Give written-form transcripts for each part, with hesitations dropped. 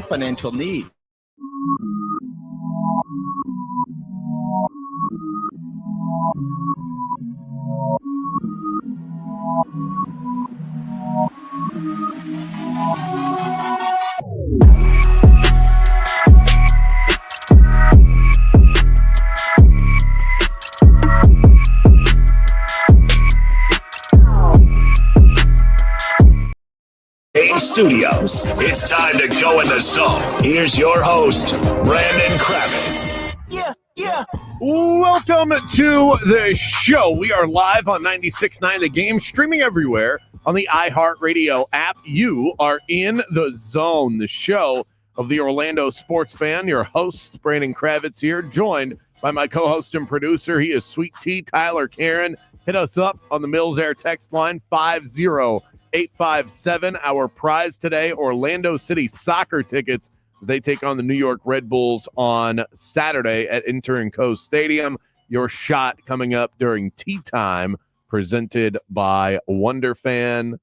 financial need. Studios. It's time to go in the zone. Here's your host, Brandon Kravitz. Yeah. Welcome to the show. We are live on 96.9 The Game, streaming everywhere on the iHeartRadio app. You are in the zone, the show of the Orlando sports fan. Your host, Brandon Kravitz here, joined by my co-host and producer. He is Sweet Tea, Tyler Caron. Hit us up on the Mills Air text line, 50857. Our prize today, Orlando City soccer tickets. They take on the New York Red Bulls on Saturday at Inter & Co Stadium. Your shot coming up during tea time, presented by Wonder Fan.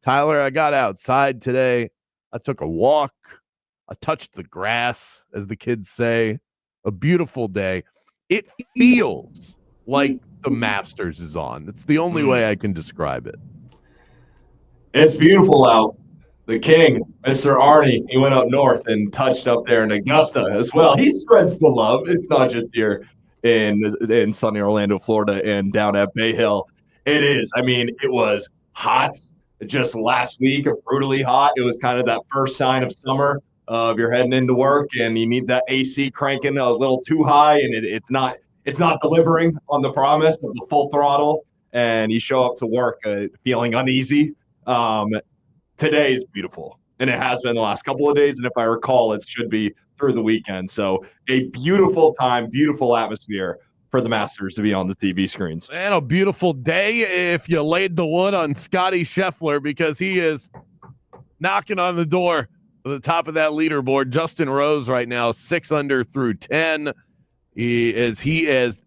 Tyler, I got outside today. I took a walk. I touched the grass, as the kids say. A beautiful day. It feels like the Masters is on. It's the only way I can describe it. It's beautiful out. The king, Mr. Arnie, he went up north and touched up there in Augusta as well. He spreads the love. It's not just here in sunny Orlando, Florida, and down at Bay Hill. It is. I mean, it was hot just last week, brutally hot. It was kind of that first sign of summer. You're heading into work and you need that AC cranking a little too high, and it's not delivering on the promise of the full throttle. And you show up to work feeling uneasy. Today is beautiful, and it has been the last couple of days, and if I recall, it should be through the weekend. So a beautiful time, beautiful atmosphere for the Masters to be on the TV screens. And a beautiful day if you laid the wood on Scotty Scheffler, because he is knocking on the door at the top of that leaderboard. Justin Rose right now, 6 under through 10. He is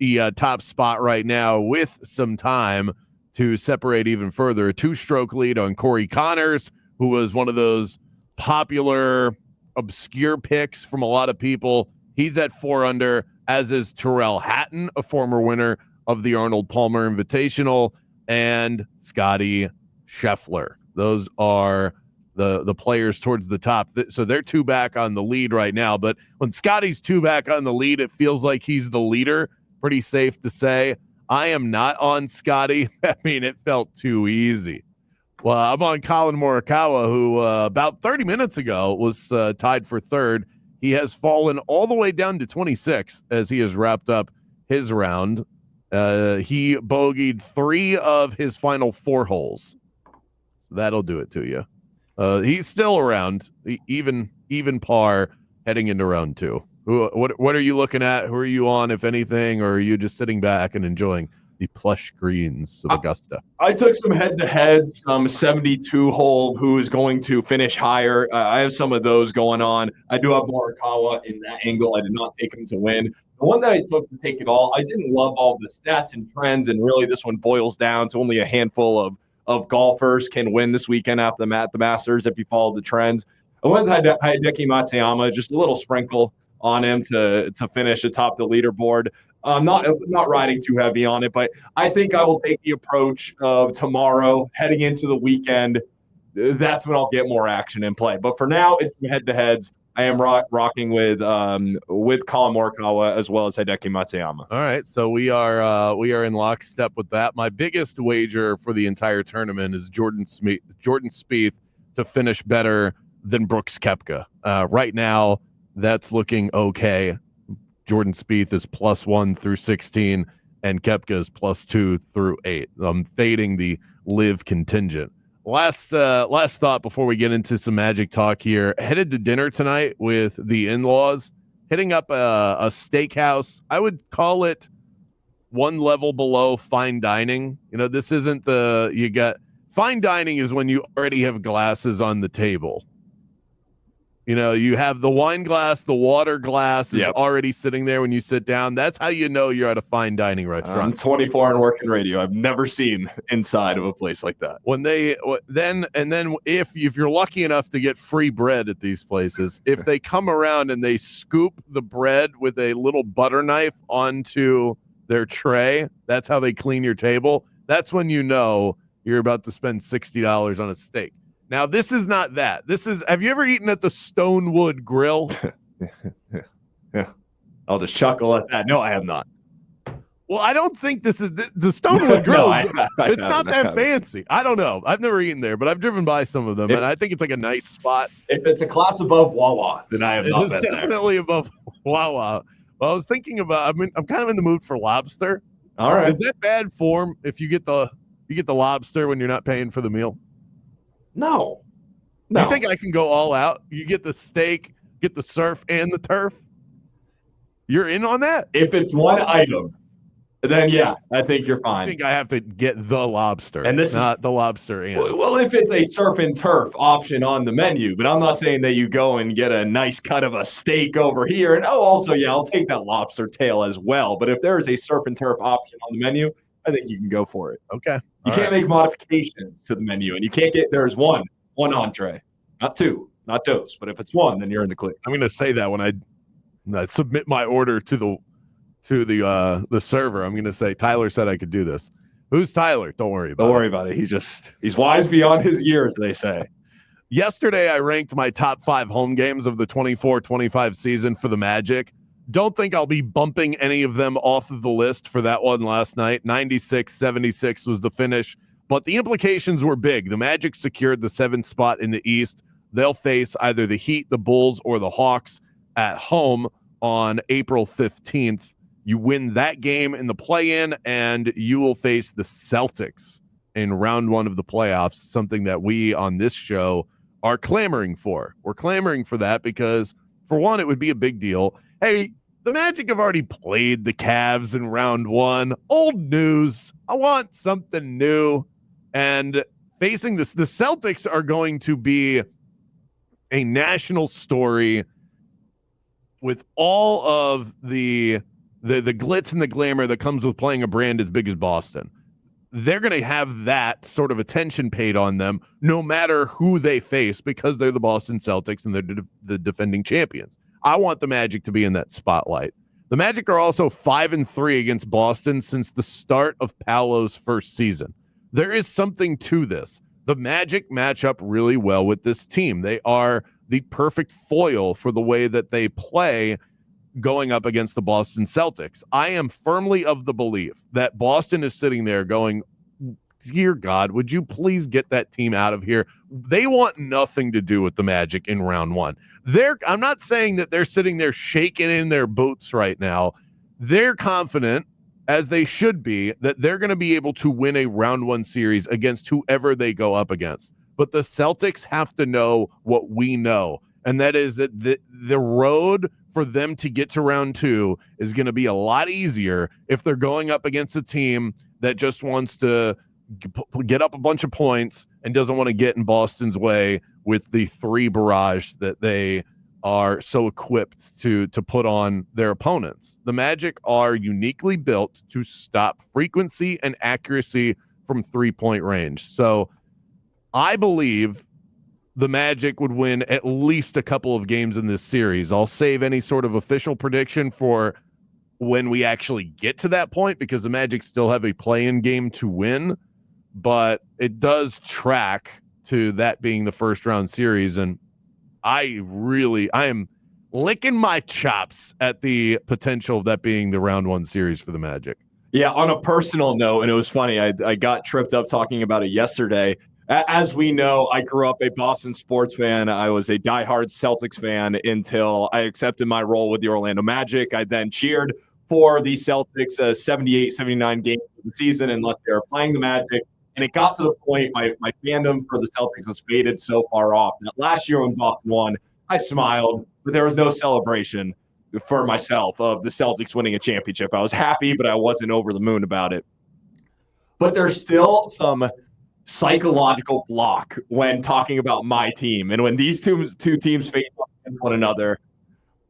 the top spot right now with some time to separate even further. A 2-stroke lead on Corey Connors, who was one of those popular, obscure picks from a lot of people. He's at 4 under, as is Tyrrell Hatton, a former winner of the Arnold Palmer Invitational, and Scotty Scheffler. Those are the players towards the top. So they're 2 back on the lead right now. But when Scotty's 2 back on the lead, it feels like he's the leader. Pretty safe to say. I am not on Scotty. I mean, it felt too easy. Well, I'm on Colin Morikawa, who about 30 minutes ago was tied for 3rd. He has fallen all the way down to 26 as he has wrapped up his round. He bogeyed 3 of his final 4 holes. So that'll do it to you. He's still around, even par heading into round 2. What are you looking at? Who are you on, if anything, or are you just sitting back and enjoying the plush greens of Augusta? I took some head-to-heads, some 72-hole who is going to finish higher. I have some of those going on. I do have Morikawa in that angle. I did not take him to win. The one that I took to take it all, I didn't love all the stats and trends, and really this one boils down to only a handful of golfers can win this weekend after the Masters if you follow the trends. I went with Hideki Matsuyama, just a little sprinkle on him to finish atop the leaderboard. I'm not riding too heavy on it, but I think I will take the approach of tomorrow heading into the weekend. That's when I'll get more action in play. But for now, it's head-to-heads. I am rocking with Colin Morikawa as well as Hideki Matsuyama. All right, so we are in lockstep with that. My biggest wager for the entire tournament is Jordan Spieth to finish better than Brooks Koepka. Right now, that's looking okay. Jordan Spieth is +1 through 16, and Koepka is +2 through 8. I'm fading the live contingent. Last thought before we get into some Magic talk here. Headed to dinner tonight with the in-laws. Hitting up a steakhouse. I would call it one level below fine dining. You know, this isn't fine dining is when you already have glasses on the table. You know, you have the wine glass, the water glass is Yep. already sitting there when you sit down. That's how you know you're at a fine dining I'm restaurant. 24 and working radio. I've never seen inside of a place like that. When they then if you're lucky enough to get free bread at these places, if they come around and they scoop the bread with a little butter knife onto their tray, that's how they clean your table. That's when you know you're about to spend $60 on a steak. Now, this is not that. Have you ever eaten at the Stonewood Grill? Yeah. I'll just chuckle at that. No, I have not. Well, I don't think this is the Stonewood Grill. It's not that fancy. fancy. I don't know. I've never eaten there, but I've driven by some of them, and I think it's like a nice spot. If it's a class above Wawa, then I have not It's been there. definitely above Wawa. Well, I was thinking about. I'm kind of in the mood for lobster. All right. Is that bad form if you get the lobster when you're not paying for the meal? No. You think I can go all out? You get the steak, get the surf, and the turf? You're in on that? If it's one item, then yeah, I think you're I fine. think I have to get the lobster, And this is- not the lobster and. Well, if it's a surf and turf option on the menu, but I'm not saying that you go and get a nice cut of a steak over here. And also, yeah, I'll take that lobster tail as well. But if there is a surf and turf option on the menu, I think you can go for it. Okay. You can't make modifications to the menu, and you can't there's one entree, not two, not dose. But if it's one, then you're in the clear. I'm going to say that when I submit my order to the server. I'm going to say Tyler said I could do this. Who's Tyler? Don't worry about it. Don't worry about it. He's wise beyond his years, they say. Yesterday, I ranked my top 5 home games of the 24-25 season for the Magic. Don't think I'll be bumping any of them off of the list for that one last night. 96-76 was the finish, but the implications were big. The Magic secured the 7th spot in the East. They'll face either the Heat, the Bulls, or the Hawks at home on April 15th. You win that game in the play-in, and you will face the Celtics in round 1 of the playoffs, something that we on this show are clamoring for. We're clamoring for that because, for one, it would be a big deal. Hey, the Magic have already played the Cavs in round 1. Old news. I want something new. And facing this, the Celtics are going to be a national story with all of the glitz and the glamour that comes with playing a brand as big as Boston. They're going to have that sort of attention paid on them no matter who they face because they're the Boston Celtics and they're the defending champions. I want the Magic to be in that spotlight. The Magic are also 5-3 against Boston since the start of Paolo's first season. There is something to this. The Magic match up really well with this team. They are the perfect foil for the way that they play going up against the Boston Celtics. I am firmly of the belief that Boston is sitting there going, dear God, would you please get that team out of here? They want nothing to do with the Magic in round 1. I'm not saying that they're sitting there shaking in their boots right now. They're confident, as they should be, that they're going to be able to win a round 1 series against whoever they go up against. But the Celtics have to know what we know, and that is that the road for them to get to round 2 is going to be a lot easier if they're going up against a team that just wants to get up a bunch of points and doesn't want to get in Boston's way with the 3 barrage that they are so equipped to put on their opponents. The Magic are uniquely built to stop frequency and accuracy from 3-point range. So I believe the Magic would win at least a couple of games in this series. I'll save any sort of official prediction for when we actually get to that point because the Magic still have a play-in game to win, but it does track to that being the first round series. And I am licking my chops at the potential of that being the round 1 series for the Magic. Yeah, on a personal note, and it was funny, I got tripped up talking about it yesterday. As we know, I grew up a Boston sports fan. I was a diehard Celtics fan until I accepted my role with the Orlando Magic. I then cheered for the Celtics 78-79 games of the season unless they were playing the Magic. And it got to the point my fandom for the Celtics was faded so far off. And last year when Boston won, I smiled, but there was no celebration for myself of the Celtics winning a championship. I was happy, but I wasn't over the moon about it. But there's still some psychological block when talking about my team. And when these two teams face off one another.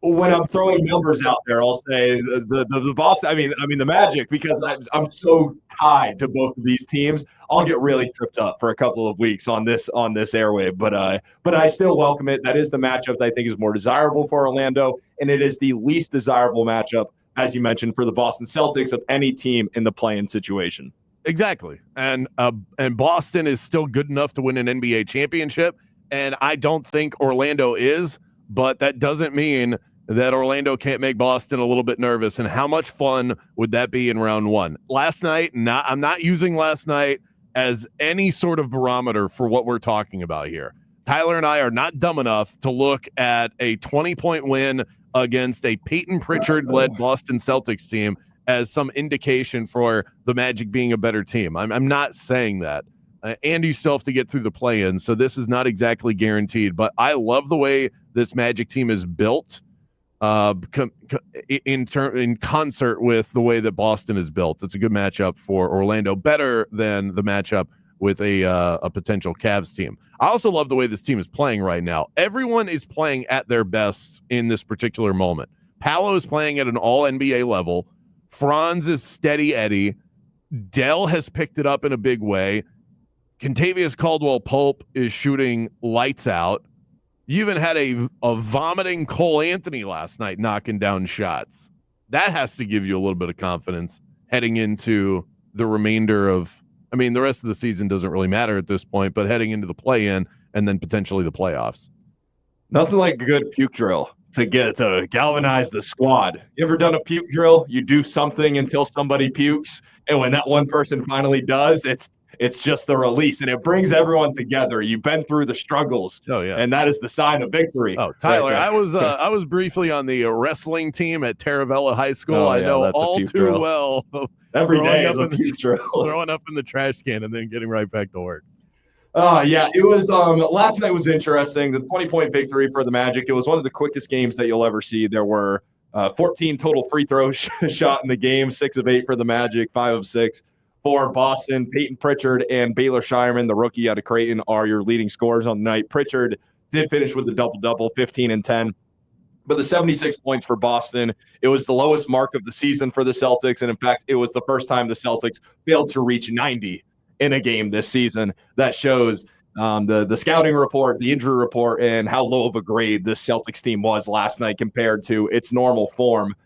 When I'm throwing numbers out there, I'll say the Boston. I mean the Magic, because I'm so tied to both of these teams. I'll get really tripped up for a couple of weeks on this airwave, but I still welcome it. That is the matchup that I think is more desirable for Orlando, and it is the least desirable matchup, as you mentioned, for the Boston Celtics of any team in the play-in situation. Exactly, and Boston is still good enough to win an NBA championship, and I don't think Orlando is. But that doesn't mean that Orlando can't make Boston a little bit nervous. And how much fun would that be in round one? Last night, I'm not using last night as any sort of barometer for what we're talking about here. Tyler and I are not dumb enough to look at a 20-point win against a Peyton Pritchard-led Boston Celtics team as some indication for the Magic being a better team. I'm not saying that. And you still have to get through the play-in, so this is not exactly guaranteed. But I love the way this Magic team is built in concert with the way that Boston is built. It's a good matchup for Orlando, better than the matchup with a potential Cavs team. I also love the way this team is playing right now. Everyone is playing at their best in this particular moment. Paolo is playing at an all-NBA level. Franz is steady Eddie. Dell has picked it up in a big way. Contavious Caldwell-Pope is shooting lights out. You even had a vomiting Cole Anthony last night knocking down shots. That has to give you a little bit of confidence heading into the remainder of, the rest of the season doesn't really matter at this point, but heading into the play-in and then potentially the playoffs. Nothing like a good puke drill to galvanize the squad. You ever done a puke drill? You do something until somebody pukes, and when that one person finally does, it's just the release, and it brings everyone together. You've been through the struggles. Oh yeah, and that is the sign of victory. Oh, Tyler, right, I was briefly on the wrestling team at Taravella High School. I know all too drill. Well. Every day is a puke drill. Throwing up in the trash can and then getting right back to work. Yeah, it was last night was interesting. The 20-point victory for the Magic. It was one of the quickest games that you'll ever see. There were 14 total free throws shot in the game, 6 of 8 for the Magic, 5 of 6 for Boston. Peyton Pritchard and Baylor Shireman, the rookie out of Creighton, are your leading scorers on the night. Pritchard did finish with the double-double, 15 and 10. But the 76 points for Boston, it was the lowest mark of the season for the Celtics. And in fact, it was the first time the Celtics failed to reach 90 in a game this season. That shows the scouting report, the injury report, and how low of a grade this Celtics team was last night compared to its normal form.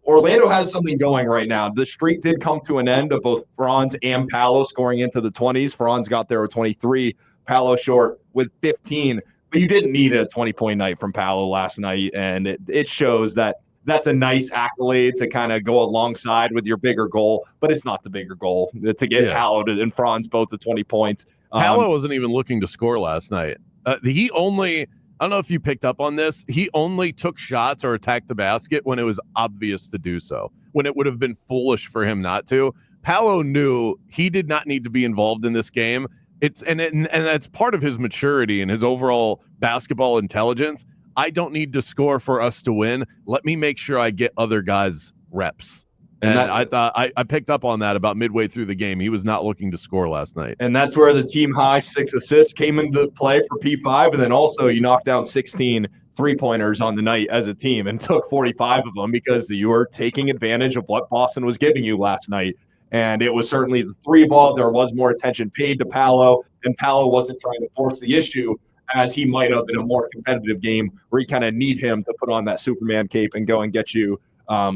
Orlando has something going right now. The streak did come to an end of both Franz and Paolo scoring into the 20s. Franz got there with 23, Paolo short with 15. But you didn't need a 20-point night from Paolo last night, and it shows that that's a nice accolade to kind of go alongside with your bigger goal, but it's not the bigger goal to get Paolo and Franz both to 20 points. Paolo wasn't even looking to score last night. He only – I don't know if you picked up on this. He only took shots or attacked the basket when it was obvious to do so, when it would have been foolish for him not to. Paolo knew he did not need to be involved in this game. And that's part of his maturity and his overall basketball intelligence. I don't need to score for us to win. Let me make sure I get other guys reps. And I thought I picked up on that about midway through the game. He was not looking to score last night. And that's where the team high 6 assists came into play for P5. And then also you knocked down 16 3-pointers on the night as a team and took 45 of them because you were taking advantage of what Boston was giving you last night. And it was certainly the 3 ball. There was more attention paid to Paolo, and Paolo wasn't trying to force the issue as he might have in a more competitive game where you kind of need him to put on that Superman cape and go and get you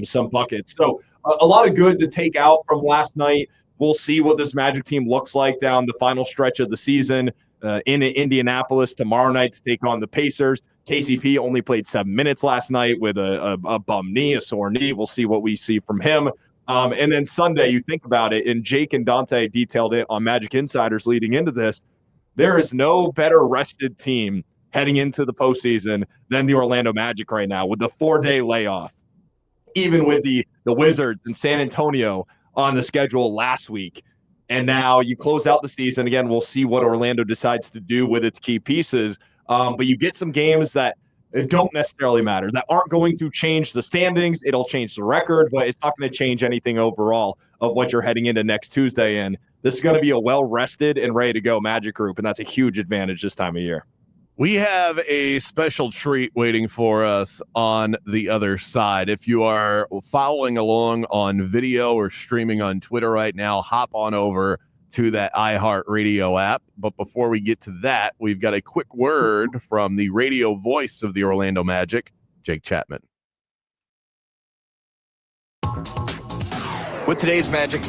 some buckets. So a lot of good to take out from last night. We'll see what this Magic team looks like down the final stretch of the season in Indianapolis tomorrow night to take on the Pacers. KCP only played 7 minutes last night with a bum knee, a sore knee. We'll see what we see from him. And then Sunday, you think about it, and Jake and Dante detailed it on Magic Insiders leading into this. There is no better rested team heading into the postseason than the Orlando Magic right now with the 4-day layoff. Even with the Wizards and San Antonio on the schedule last week. And now you close out the season. Again, we'll see what Orlando decides to do with its key pieces. But you get some games that don't necessarily matter, that aren't going to change the standings. It'll change the record, but it's not going to change anything overall of what you're heading into next Tuesday in. This is going to be a well-rested and ready-to-go Magic group, and that's a huge advantage this time of year. We have a special treat waiting for us on the other side. If you are following along on video or streaming on Twitter right now, hop on over to that iHeartRadio app. But before we get to that, we've got a quick word from the radio voice of the Orlando Magic, Jake Chapman. With today's Magic